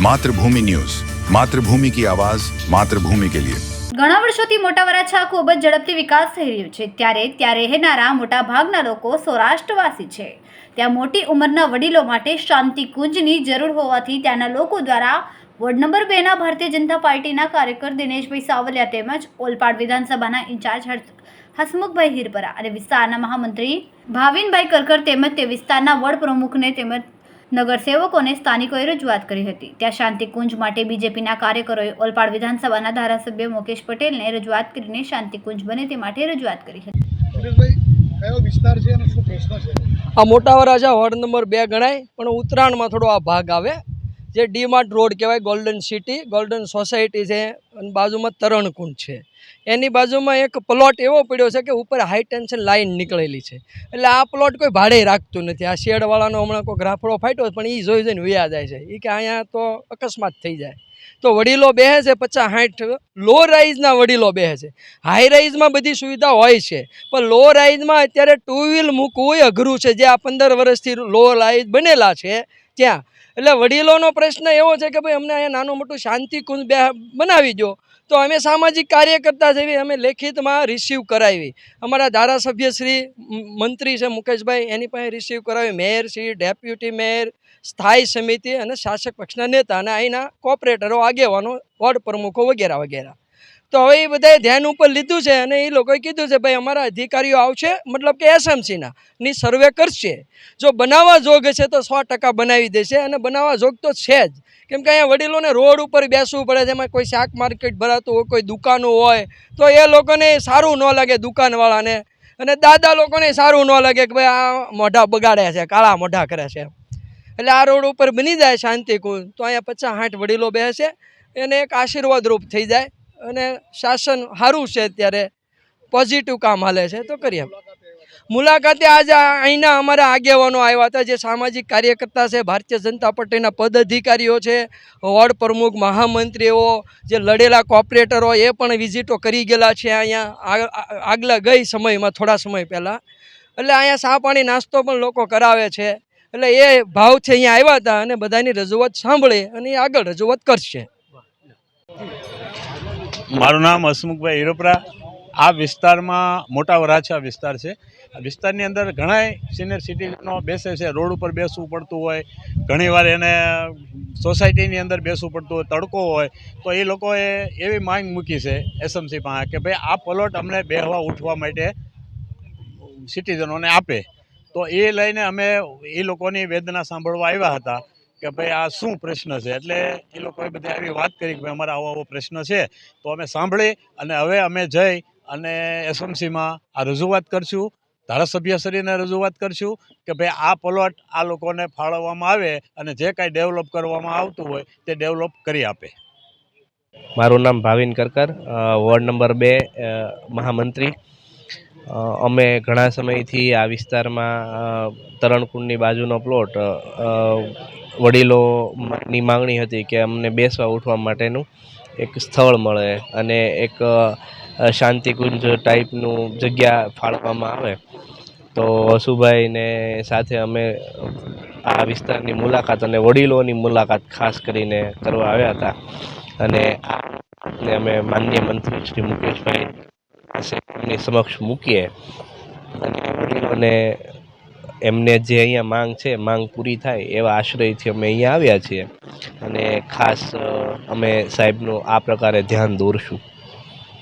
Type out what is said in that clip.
मातृभूमि न्यूज, मातृभूमि की आवाज, मातृभूमि के लिए। ઘણા વર્ષોથી મોટા વરાછા ખૂબ જ ઝડપથી વિકાસ થઈ રહ્યો છે, ત્યારે ત્યાં રહેનારા મોટા ભાગના લોકો સૌરાષ્ટ્રવાસી છે। ત્યાં મોટી ઉંમરના વડીલો માટે શાંતિ કુંજની જરૂર હોવાથી ત્યાંના લોકો દ્વારા વોર્ડ નંબર 2ના ભારતીય જનતા પાર્ટીના કાર્યકર દિનેશભાઈ સાવલિયા તેમજ ઓલપાડ વિધાનસભાના ઇન્ચાર્જ હસમુખભાઈ હિરપરા અને વિસ્તારના મહામંત્રી ભાવિનભાઈ કરકર તેમજ તે વિસ્તારના વોર્ડ પ્રમુખને તેમજ નગરસેવકોને સ્થાનિકોએ રજૂઆત કરી હતી। ત્યાં શાંતિકુંજ માટે બીજેપીના કાર્યકરોએ ઓલપાડ વિધાનસભાના ધારાસભ્ય મુકેશ પટેલને રજૂઆત કરીને શાંતિકુંજ બને તે માટે રજૂઆત કરી હતી। આ મોટા વરાછા વોર્ડ નંબર 2 ગણાય, પણ ઉત્તરાયણમાં થોડો આ ભાગ આવે જે ડીમાર્ટ રોડ કહેવાય। ગોલ્ડન સિટી, ગોલ્ડન સોસાયટી છે અને બાજુમાં તરણકુંડ છે। એની બાજુમાં એક પ્લોટ એવો પડ્યો છે કે ઉપર હાઈ ટેન્શન લાઇન નીકળેલી છે, એટલે આ પ્લોટ કોઈ ભાડે રાખતું નથી। આ શેડવાળાનો હમણાં કોઈ ગ્રાફડો ફાટ્યો પણ એ જોઈ જોઈને વયા જાય છે, એ કે અહીંયા તો અકસ્માત થઈ જાય। તો વડીલો બેસે છે 50-60, લો રાઇઝના વડીલો બેસે છે। હાઈ રાઇઝમાં બધી સુવિધા હોય છે, પણ લો રાઇઝમાં અત્યારે 2 વ્હીલ મૂકવું અઘરું છે, જે આ 15 વર્ષથી લો રાઇઝ બનેલા છે ત્યાં। એટલે વડીલોનો પ્રશ્ન એવો છે કે ભાઈ અમને અહીંયા નાનું મોટું શાંતિકુંજ બનાવી દો, તો અમે સામાજિક કાર્યકર્તા જેવી અમે લેખિતમાં રિસીવ કરાવી। અમારા ધારાસભ્ય શ્રી મંત્રી છે મુકેશભાઈ, એની પાસે રિસીવ કરાવી, મેયર શ્રી, ડેપ્યુટી મેયર, સ્થાયી સમિતિ અને શાસક પક્ષના નેતા અને અહીંના કોર્પોરેટરો, આગેવાનો, વોર્ડ પ્રમુખો વગેરે વગેરે। તો હવે એ બધાએ ધ્યાન ઉપર લીધું છે અને એ લોકોએ કીધું છે ભાઈ અમારા અધિકારીઓ આવશે, મતલબ કે એસએમસીના ની સર્વે કરશે, જો બનાવવા જોગ છે તો 100% બનાવી દેશે અને બનાવવા જોગ તો છે જ। કેમ કે અહીંયા વડીલોને રોડ ઉપર બેસવું પડે છે, એમાં કોઈ શાક માર્કેટ ભરાતું હોય, કોઈ દુકાનો હોય, તો એ લોકોને સારું ન લાગે દુકાનવાળાને, અને દાદા લોકોને સારું ન લાગે કે ભાઈ આ મોઢા બગાડે છે, કાળા મોઢા કરે છે। એટલે આ રોડ ઉપર બની જાય શાંતિકુંજ તો અહીંયા 50-60 વડીલો બેસે, એને એક આશીર્વાદ રૂપ થઈ જાય અને શાસન સારું છે, અત્યારે પોઝિટિવ કામ હાલે છે તો કરીએ। મુલાકાતે આજે અહીંના અમારા આગેવાનો આવ્યા હતા, જે સામાજિક કાર્યકર્તા છે, ભારતીય જનતા પાર્ટીના પદ અધિકારીઓ છે, વોર્ડ પ્રમુખ, મહામંત્રીઓ, જે લડેલા કોર્પોરેટરો એ પણ વિઝિટો કરી ગયેલા છે અહીંયા આગલા ગઈ સમયમાં, થોડા સમય પહેલાં। એટલે અહીંયા ચા પાણી નાસ્તો પણ લોકો કરાવે છે, એટલે એ ભાવથી અહીંયા આવ્યા હતા અને બધાની રજૂઆત સાંભળી અને એ આગળ રજૂઆત કરશે। મારું નામ હસમુખભાઈ હિરપરા। આ વિસ્તારમાં મોટા વરાછા વિસ્તાર છે। આ વિસ્તારની અંદર ઘણા સિનિયર સિટીઝનો બેસે છે, રોડ ઉપર બેસવું પડતું હોય, ઘણીવાર એને સોસાયટીની અંદર બેસવું પડતું હોય, તડકો હોય, તો એ લોકોએ એવી માંગ મૂકી છે એસએમસી પાસે કે ભાઈ આ પ્લોટ અમને બેહવા ઉઠવા માટે સિટીઝનોને આપે। તો એ લઈને અમે એ લોકોની વેદના સાંભળવા આવ્યા હતા કે ભાઈ આ શું પ્રશ્ન છે। એટલે એ લોકોએ બધી આવી વાત કરી કે ભાઈ અમારા આવો પ્રશ્ન છે, તો અમે સાંભળી અને હવે અમે જઈ અને એસએમસીમાં આ રજૂઆત કરશું, ધારાસભ્યશ્રીને રજૂઆત કરશું કે ભાઈ આ પ્લોટ આ લોકોને ફાળવવામાં આવે અને જે કાંઈ ડેવલપ કરવામાં આવતું હોય તે ડેવલપ કરી આપે। મારું નામ ભાવિન કરકર, વોર્ડ નંબર 2 મહામંત્રી। અમે ઘણા સમયથી આ વિસ્તારમાં તરણકુંડની બાજુનો પ્લોટ વડીલોની માંગણી હતી કે અમને બેસવા ઉઠવા માટેનું એક સ્થળ મળે અને એક શાંતિકુંજ ટાઈપનું જગ્યા ફાળવવામાં આવે। તો વસુભાઈને સાથે અમે આ વિસ્તારની મુલાકાત અને વડીલોની મુલાકાત ખાસ કરીને કરવા આવ્યા હતા અને અમે માનનીય મંત્રી શ્રી મુકેશભાઈ એમની સમક્ષ મૂકીએ અને વડીલોને એમને જે અહીંયા માંગ છે, માંગ પૂરી થાય એવા આશ્રયથી અમે અહીંયા આવ્યા છીએ અને ખાસ અમે સાહેબનું આ પ્રકારે ધ્યાન દોરશું।